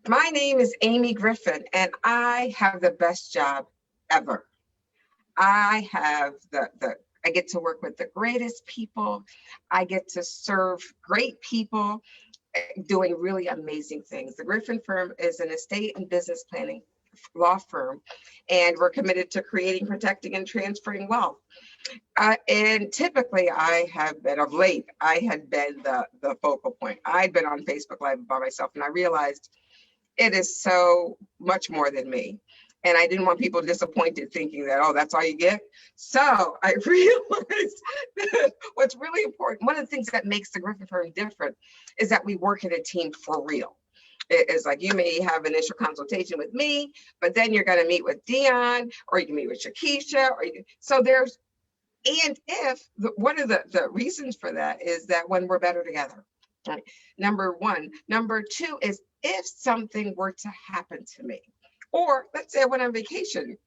My name is Amy Griffin, and I have the best job ever. I have I get to work with the greatest people. I get to serve great people doing really amazing things. The Griffin Firm is an estate and business planning law firm, and we're committed to creating, protecting, and transferring wealth. And typically, I have been, of late, I had been the focal point. I'd been on Facebook Live by myself, and I realized it is so much more than me. And I didn't want people disappointed thinking that, oh, that's all you get. So I realized that what's really important, one of the things that makes the Griffin Firm different is that we work in a team for real. It's like you may have initial consultation with me, but then you're going to meet with Dion, or you can meet with Shakisha. So there's, and if one of the reasons for that is that when we're better together. Right. Number one. Number two is if something were to happen to me, or let's say I went on vacation.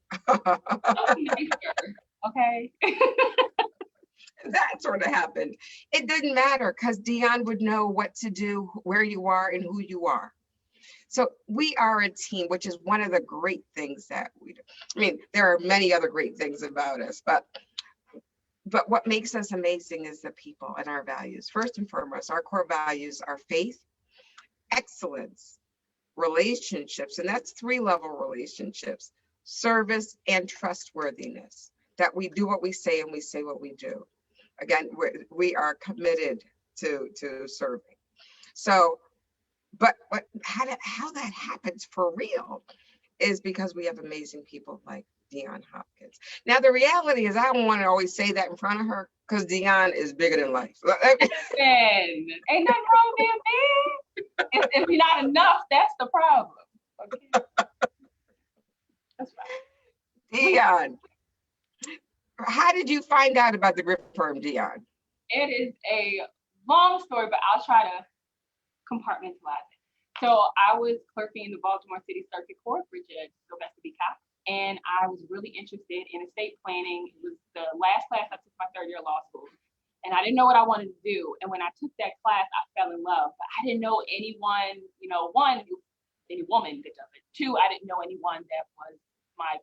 Okay. That sort of happened. It didn't matter because Dion would know what to do, where you are, and who you are. So we are a team, which is one of the great things that we do. I mean, there are many other great things about us, but what makes us amazing is the people and our values. First and foremost, our core values are faith, excellence, relationships, and that's 3-level relationships, service, and trustworthiness, that we do what we say and we say what we do. Again, we are committed to serving. So, but how that happens for real is because we have amazing people like Dion Hopkins. Now, the reality is I don't want to always say that in front of her because Dion is bigger than life. Listen, ain't nothing wrong with being big. If you're not enough, that's the problem. Okay. That's right. Dion, how did you find out about the Griffin Firm, Dion? It is a long story, but I'll try to compartmentalize it. So I was clerking in the Baltimore City Circuit Court for Judge Sylvester B. Cox, and I was really interested in estate planning. It was the last class I took my third year of law school, and I didn't know what I wanted to do. And when I took that class, I fell in love. But I didn't know anyone, one, any woman that does it. Two, I didn't know anyone that was my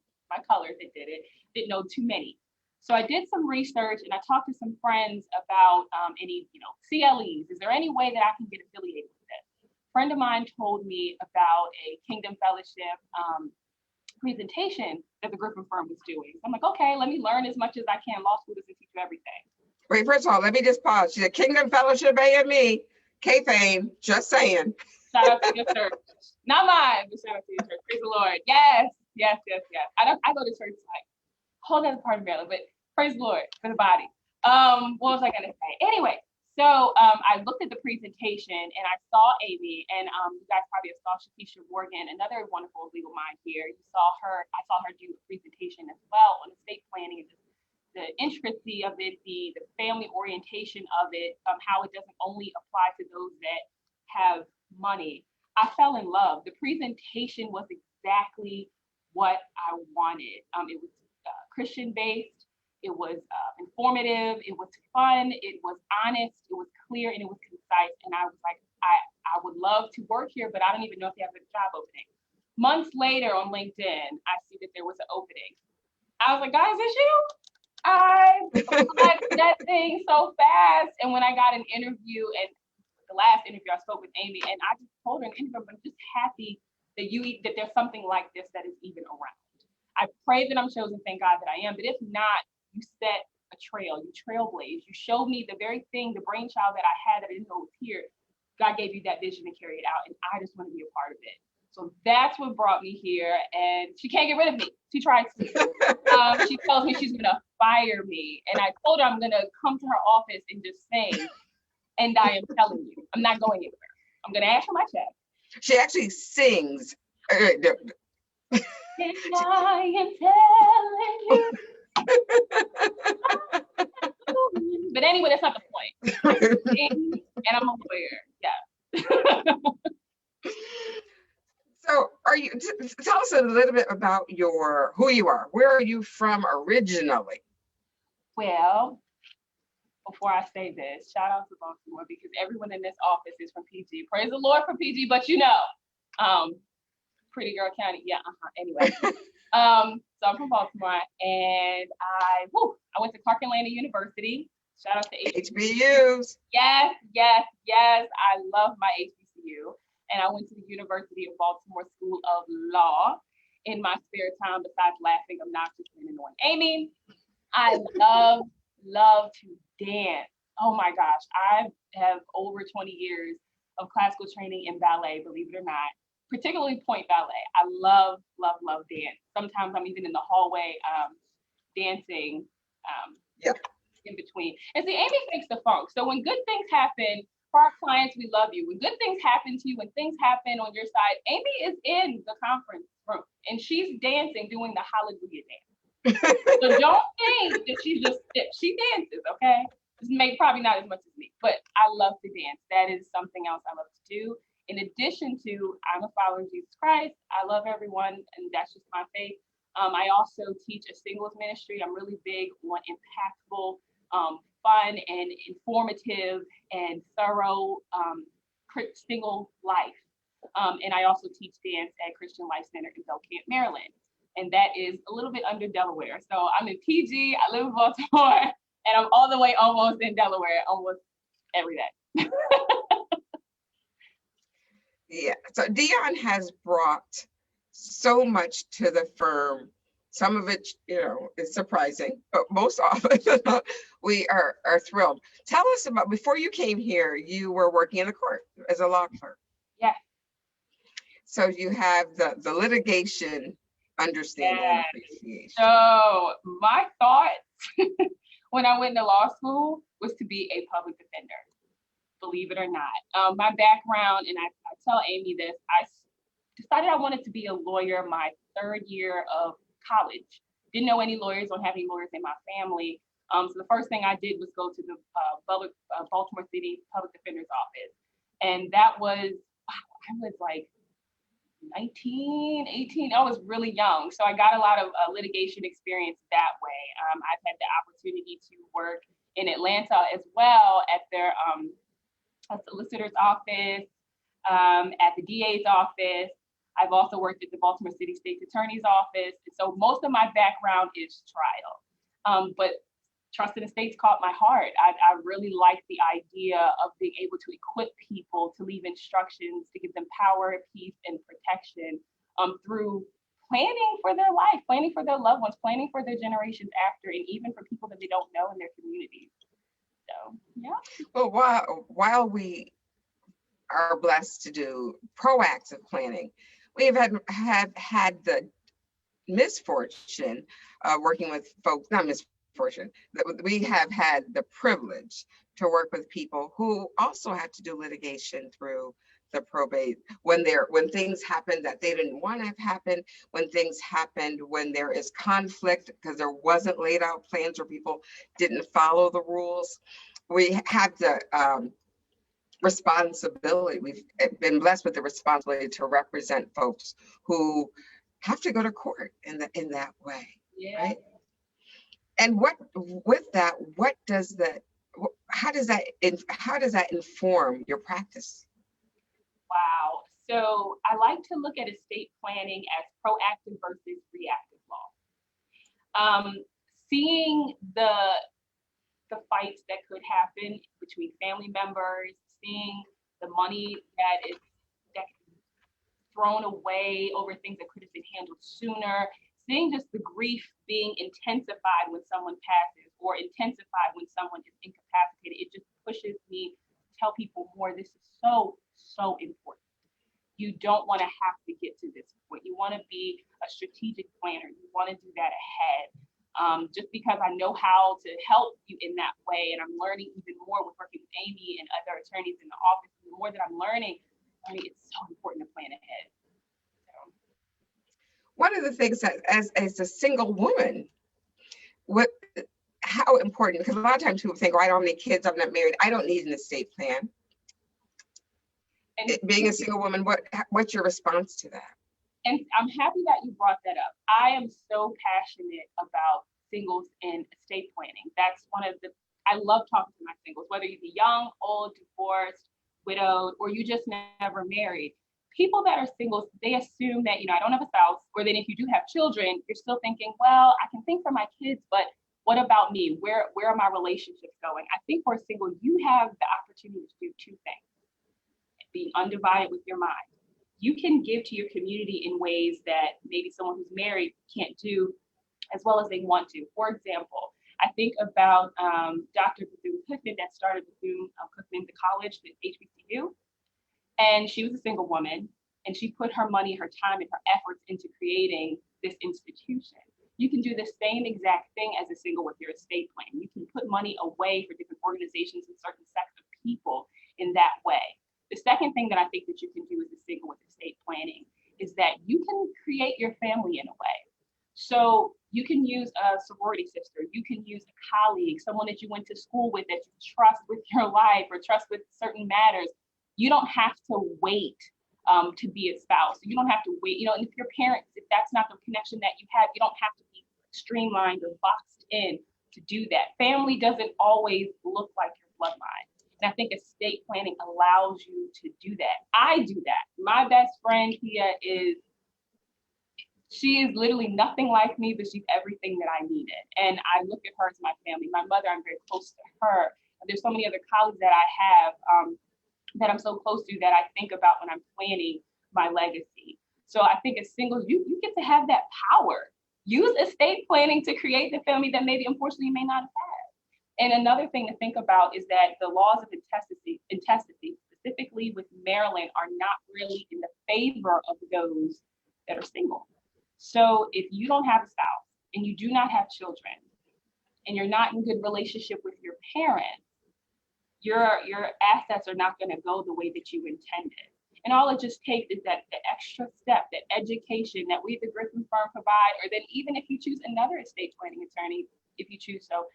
colors that did it. Didn't know too many. So I did some research and I talked to some friends about any, CLEs. Is there any way that I can get affiliated with this? A friend of mine told me about a Kingdom Fellowship presentation that the Griffin Firm was doing. So I'm like, okay, let me learn as much as I can. Law school doesn't teach you everything. Wait, first of all, let me just pause. She's a Kingdom Fellowship AME, K-Fame, just saying. Shout out to your church. Not mine, but shout out to your church. Praise the Lord. Yes. I go to church like whole other part of Maryland, but praise the Lord for the body. What was I gonna say? Anyway, so I looked at the presentation and I saw Amy, and you guys probably saw Shakisha Morgan, another wonderful legal mind here. I saw her do a presentation as well on estate planning, the intricacy of it, the family orientation of it, how it doesn't only apply to those that have money. I fell in love. The presentation was exactly what I wanted. It was Christian based, it was informative, it was fun, it was honest, it was clear, and it was concise. And I was like, I would love to work here, but I don't even know if they have a job opening. Months later on LinkedIn, I see that there was an opening. I was like, guys, is you? I applied for that thing so fast. And when I got an interview, and the last interview I spoke with Amy, and I just told her in the interview, I'm just happy that there's something like this that is even around. I pray that I'm chosen, thank God that I am. But if not, you set a trail, you trailblaze. You showed me the very thing, the brainchild that I had that I didn't know was here. God gave you that vision to carry it out, and I just want to be a part of it. So that's what brought me here, and she can't get rid of me. She tries to. She tells me she's gonna fire me, and I told her I'm gonna come to her office and just sing. And I am telling you, I'm not going anywhere. I'm gonna ask for my check. She actually sings. And I am telling you. But anyway, that's not the point. And I'm a lawyer. Yeah. So tell us a little bit about who you are. Where are you from originally? Well, before I say this, shout out to Baltimore, because everyone in this office is from PG. Praise the Lord for PG, but Pretty Girl County. Yeah. Anyway. So I'm from Baltimore, and I went to Clark Atlanta University. Shout out to HBUs. Yes. I love my HBCU. And I went to the University of Baltimore School of Law in my spare time, besides laughing obnoxiously and annoying Amy. I love to dance. Oh my gosh, I have over 20 years of classical training in ballet, believe it or not, particularly point ballet. I love dance. Sometimes I'm even in the hallway dancing in between. And see, Amy fakes the funk. So when good things happen, for our clients, we love you. When good things happen to you, when things happen on your side, Amy is in the conference room and she's dancing, doing the hallelujah dance. So don't think that she dances, okay? Probably not as much as me, but I love to dance. That is something else I love to do. In addition to, I'm a follower of Jesus Christ. I love everyone, and that's just my faith. I also teach a singles ministry. I'm really big on impactful, fun and informative and thorough single life. And I also teach dance at Christian Life Center in Belcamp, Maryland. And that is a little bit under Delaware. So I'm in PG, I live in Baltimore, and I'm all the way almost in Delaware almost every day. Yeah, so Dion has brought so much to the firm. Some of it, is surprising, but most often we are thrilled. Tell us about, before you came here, you were working in the court as a law clerk. Yeah. So you have the litigation understanding and appreciation. So my thoughts when I went to law school was to be a public defender, believe it or not. My background, and I tell Amy this, I decided I wanted to be a lawyer my third year of college. Didn't know any lawyers, don't have any lawyers in my family. So the first thing I did was go to the Baltimore City Public Defender's Office. And that was, I was like 19, 18, I was really young. So I got a lot of litigation experience that way. I've had the opportunity to work in Atlanta as well at their solicitor's office, at the DA's office. I've also worked at the Baltimore City State's Attorney's Office. So most of my background is trial. But Trust in Estates caught my heart. I really like the idea of being able to equip people to leave instructions, to give them power, peace, and protection through planning for their life, planning for their loved ones, planning for their generations after, and even for people that they don't know in their communities. So, yeah. Well, while we are blessed to do proactive planning, we have had the misfortune working with folks, not misfortune, that we have had the privilege to work with people who also had to do litigation through the probate when things happen that they didn't want to have happen, when things happened when there is conflict because there wasn't laid out plans or people didn't follow the rules. We have the responsibility. We've been blessed with the responsibility to represent folks who have to go to court in that way, Yeah. right? And how does that inform your practice? Wow. So I like to look at estate planning as proactive versus reactive law. Seeing the fights that could happen between family members, seeing the money that is thrown away over things that could have been handled sooner, seeing just the grief being intensified when someone passes or intensified when someone is incapacitated, it just pushes me to tell people more. This is so important. You don't want to have to get to this point. You want to be a strategic planner. You want to do that ahead. Just because I know how to help you in that way, and I'm learning even more with working with Amy and other attorneys in the office, the more that I'm learning, it's so important to plan ahead. So. One of the things that as a single woman, how important, because a lot of times people think, oh, I don't have any kids, I'm not married, I don't need an estate plan. And being a single woman, what's your response to that? And I'm happy that you brought that up. I am so passionate about singles and estate planning. That's I love talking to my singles, whether you be young, old, divorced, widowed, or you just never married. people that are single, they assume that, I don't have a spouse, or then if you do have children, you're still thinking, well, I can think for my kids, but what about me? Where are my relationships going? I think for a single, you have the opportunity to do two things. Being undivided with your mind. You can give to your community in ways that maybe someone who's married can't do as well as they want to. For example, I think about Dr. Bethune-Cookman that started Bethune-Cookman the college, the HBCU, and she was a single woman, and she put her money, her time, and her efforts into creating this institution. You can do the same exact thing as a single with your estate plan. You can put money away for different organizations and certain sects of people in that way. The second thing that I think that you can do as a single with estate planning is that you can create your family in a way. So you can use a sorority sister, you can use a colleague, someone that you went to school with that you trust with your life or trust with certain matters. You don't have to wait to be a spouse. You don't have to wait, and if your parents, if that's not the connection that you have, you don't have to be streamlined or boxed in to do that. Family doesn't always look like your bloodline. And I think estate planning allows you to do that. I do that. My best friend here she is literally nothing like me, but she's everything that I needed. And I look at her as my family. My mother, I'm very close to her. There's so many other colleagues that I have that I'm so close to that I think about when I'm planning my legacy. So I think as singles, you get to have that power. Use estate planning to create the family that maybe unfortunately you may not have had. And another thing to think about is that the laws of intestacy, specifically with Maryland, are not really in the favor of those that are single. So if you don't have a spouse and you do not have children and you're not in good relationship with your parents, your assets are not going to go the way that you intended. And all it just takes is that the extra step, that education that we, the Griffin Firm, provide, or then even if you choose another estate planning attorney, if you choose so,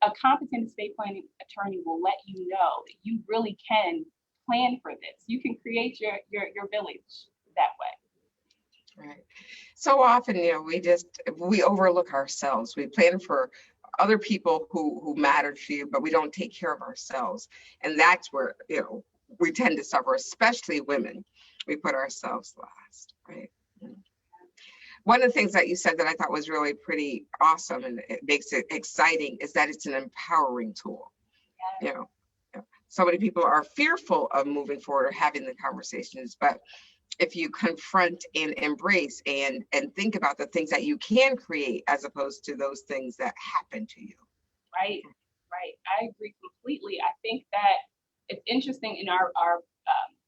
a competent estate planning attorney will let you know that you really can plan for this. You can create your village that way. Right. So often, we overlook ourselves. We plan for other people who matter to you, but we don't take care of ourselves. And that's where, we tend to suffer, especially women. We put ourselves last, right? One of the things that you said that I thought was really pretty awesome and it makes it exciting is that it's an empowering tool. Yeah. So many people are fearful of moving forward or having the conversations, but if you confront and embrace and think about the things that you can create as opposed to those things that happen to you. Right. I agree completely. I think that it's interesting in our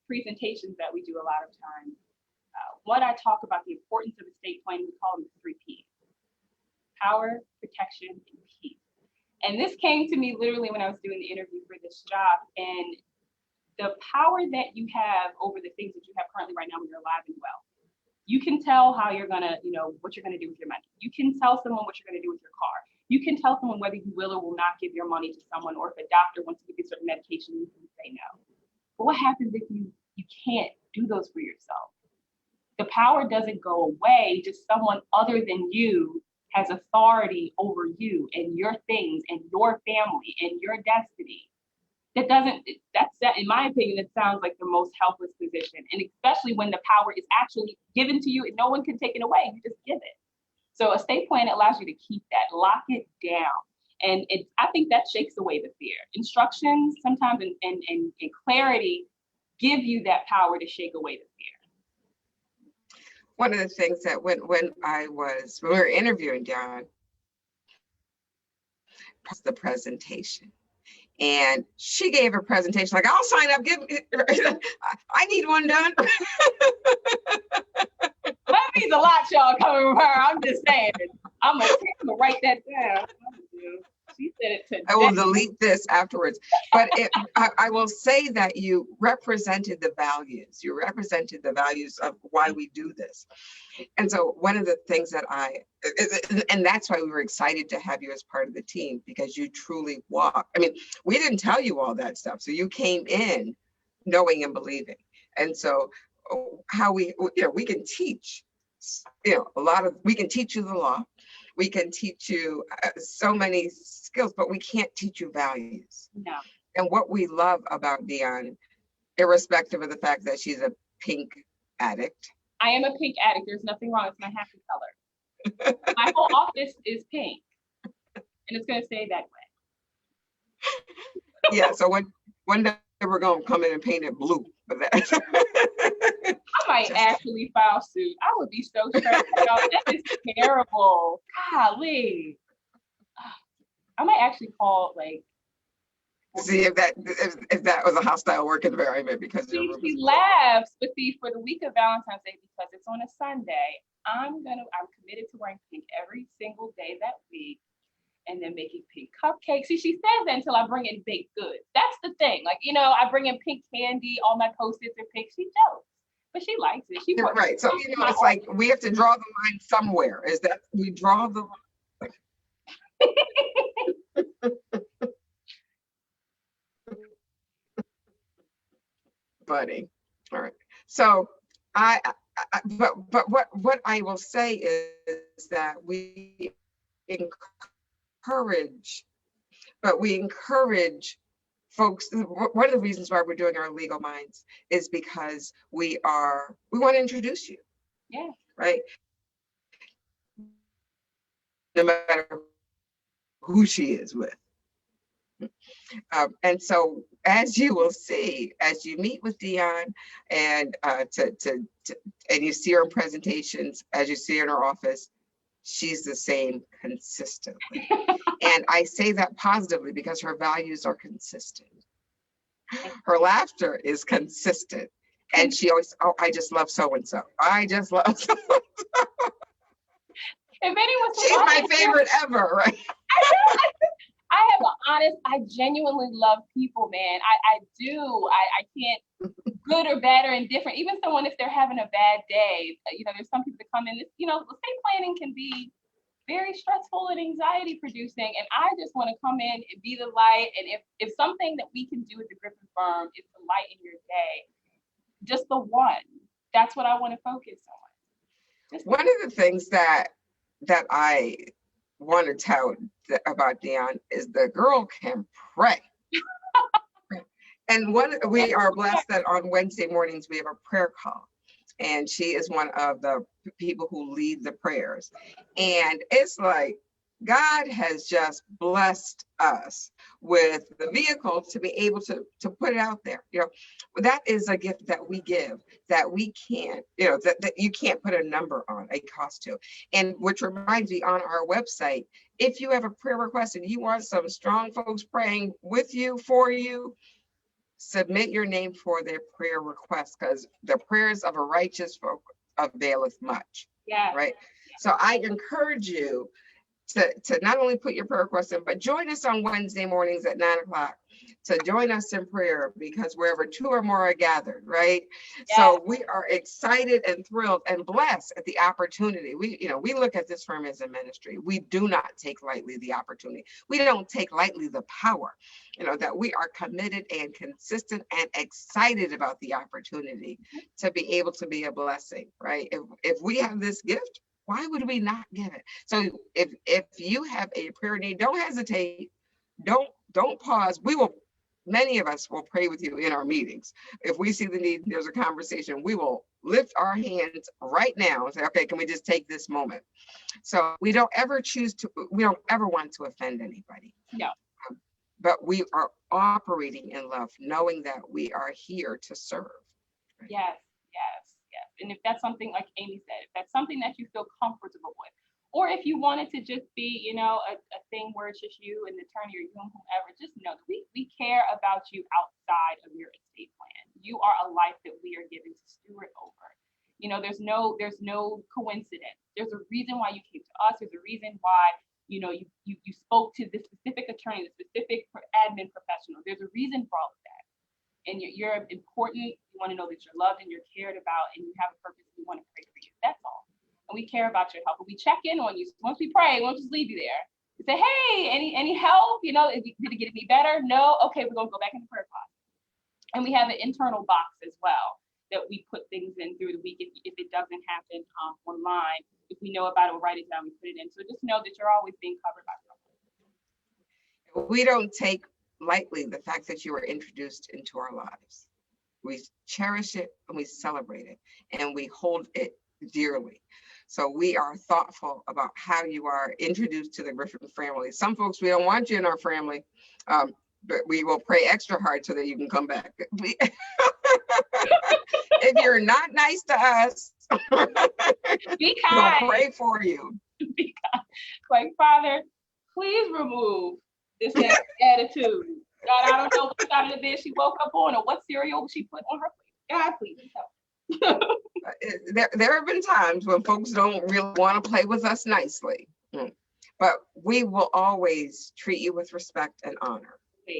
presentations that we do a lot of times. What I talk about the importance of estate planning, we call them the 3 Ps: power, protection, and peace. And this came to me literally when I was doing the interview for this job. And the power that you have over the things that you have currently right now when you're alive and well. You can tell how you're gonna, what you're gonna do with your money. You can tell someone what you're gonna do with your car. You can tell someone whether you will or will not give your money to someone, or if a doctor wants to give you certain medication, you can say no. But what happens if you can't do those for yourself? The power doesn't go away, just someone other than you has authority over you and your things and your family and your destiny. That in my opinion, it sounds like the most helpless position. And especially when the power is actually given to you and no one can take it away, you just give it. So estate plan allows you to keep that, lock it down. And I think that shakes away the fear. Instructions sometimes and clarity give you that power to shake away the fear. One of the things that when we were interviewing Dawn, the presentation. And she gave a presentation like, I'll sign up, I need one done. That means a lot, y'all, coming from her. I'm just saying. I'm gonna write that down. She said it today. I will delete this afterwards. But I will say that you represented the values. You represented the values of why we do this. And so one of the things that and that's why we were excited to have you as part of the team, because you truly walk. I mean, we didn't tell you all that stuff. So you came in knowing and believing. And so how we can teach, we can teach you the law. We can teach you so many skills, but we can't teach you values. No. And what we love about Dion, irrespective of the fact that she's a pink addict. I am a pink addict. There's nothing wrong. It's my happy color. My whole office is pink, and it's going to stay that way. Yeah. So one day we're gonna come in and paint it blue. But that. I might actually file suit. I would be so stressed out. That is terrible. Golly. I might actually call like. See if that was a hostile work environment because she laughs, but see, for the week of Valentine's Day, because it's on a Sunday, I'm committed to wearing pink every single day that week, and then making pink cupcakes. See, she says that until I bring in baked goods. That's the thing. Like, I bring in pink candy, all my Post-its are pink. She jokes, but she likes it. She right. So it's like we have to draw the line somewhere. Is that we draw the line? Buddy. All right. So but what I will say is that we encourage folks. One of the reasons why we're doing our legal minds is because we want to introduce you. Yeah. Right. No matter who she is with. And so, as you will see, as you meet with Dion, and and you see her in presentations, as you see her in her office, she's the same consistently. And I say that positively because her values are consistent. Her laughter is consistent, and she always, I just love so and so. I just love so and so. If anyone, she's my favorite ever, right? I have an honest, I genuinely love people, man. I do. I can't, good or bad or indifferent. Even someone, if they're having a bad day, there's some people that come in, estate planning can be very stressful and anxiety producing. And I just want to come in and be the light. And if something that we can do at the Griffin Firm is to lighten your day, just the one, that's what I want to focus on. One of the things that I want to tell about Dion is the girl can pray. And we are blessed that on Wednesday mornings we have a prayer call, and she is one of the people who lead the prayers. And it's like God has just blessed us with the vehicle to be able to put it out there. That is a gift that we give that we can't, that you can't put a number on a cost to. And which reminds me, on our website, if you have a prayer request and you want some strong folks praying with you, for you, submit your name for their prayer request, because the prayers of a righteous folk availeth much. Yeah. Right. So I encourage you to not only put your prayer request in, but join us on Wednesday mornings at 9:00 to join us in prayer, because wherever two or more are gathered, right? Yes. So we are excited and thrilled and blessed at the opportunity. We look at this firm as a ministry. We do not take lightly the opportunity. We don't take lightly the power, that we are committed and consistent and excited about the opportunity to be able to be a blessing, right? If we have this gift, why would we not give it? So if you have a prayer need, don't hesitate. Don't pause. Many of us will pray with you in our meetings. If we see the need, there's a conversation, we will lift our hands right now and say, okay, can we just take this moment? So we don't ever want to offend anybody. No. But we are operating in love, knowing that we are here to serve. Right? Yes. And if that's something, like Amy said, if that's something that you feel comfortable with, or if you wanted to just be, a thing where it's just you and the attorney or you and whomever, just know that we care about you outside of your estate plan. You are a life that we are given to steward over. There's no coincidence. There's a reason why you came to us. There's a reason why, you spoke to the specific attorney, the specific admin professional. There's a reason for all of that. And you're important. You want to know that you're loved and you're cared about, and you have a purpose. We want to pray for you. That's all. And we care about your health. But we check in on you. So once we pray, we won't just leave you there. We say, hey, any help? Did it get any better? No. Okay, we're gonna go back in the prayer closet. And we have an internal box as well that we put things in through the week. If it doesn't happen online, if we know about it, we'll write it down. We put it in. So just know that you're always being covered by something. We don't take lightly the fact that you were introduced into our lives. we cherish it, and we celebrate it, and we hold it dearly. So we are thoughtful about how you are introduced to the Griffin family. Some folks, we don't want you in our family, but we will pray extra hard so that you can come back. If you're not nice to us, be kind. we'll pray for you. Be kind. Like, Father, please remove this attitude. God, I don't know what side of the bed she woke up on or what cereal she put on her plate. God, please help. There have been times when folks don't really want to play with us nicely, but we will always treat you with respect and honor.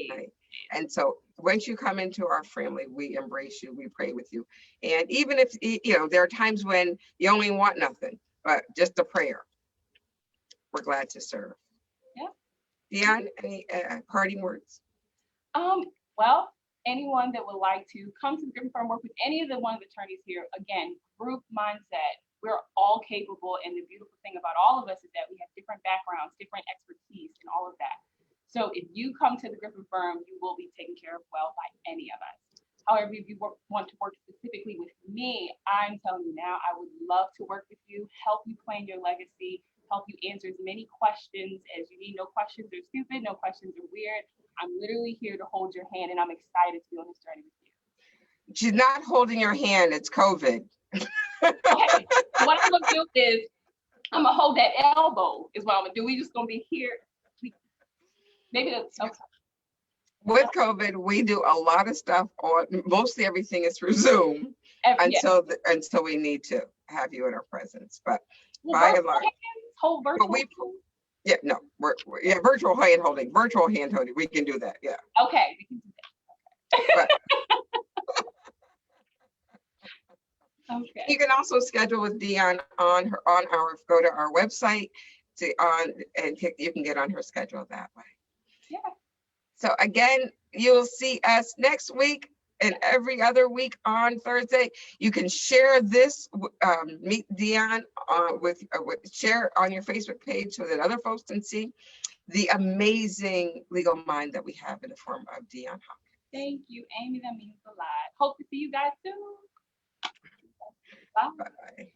Right? And so once you come into our family, we embrace you, we pray with you. And even if, there are times when you only want nothing, but just a prayer, we're glad to serve. Yeah. Dion, any parting words? Well, anyone that would like to come to the Griffin Firm, work with any of the one of the attorneys here, again, group mindset. We're all capable, and the beautiful thing about all of us is that we have different backgrounds, different expertise, and all of that. So if you come to the Griffin Firm, you will be taken care of well by any of us. However, if you want to work specifically with me, I'm telling you now, I would love to work with you, help you plan your legacy, help you answer as many questions as you need. No questions are stupid, no questions are weird. I'm literally here to hold your hand, and I'm excited to be on this journey with you. She's not holding your hand, it's COVID. Okay, what I'm gonna do is I'm gonna hold that elbow is what I'm gonna do. We just gonna be here. Maybe that's okay. With COVID, we do a lot of stuff on, mostly everything is through Zoom until we need to have you in our presence. But by and large, whole virtual. Virtual hand holding. We can do that. Yeah. Okay, we can do that. Okay. You can also schedule with Dion go to our website and you can get on her schedule that way. Yeah. So again, you'll see us next week and every other week on Thursday. You can share this, meet Dion share on your Facebook page so that other folks can see the amazing legal mind that we have in the form of Dion Hawkins. Thank you, Amy. That means a lot. Hope to see you guys soon. Bye. Bye.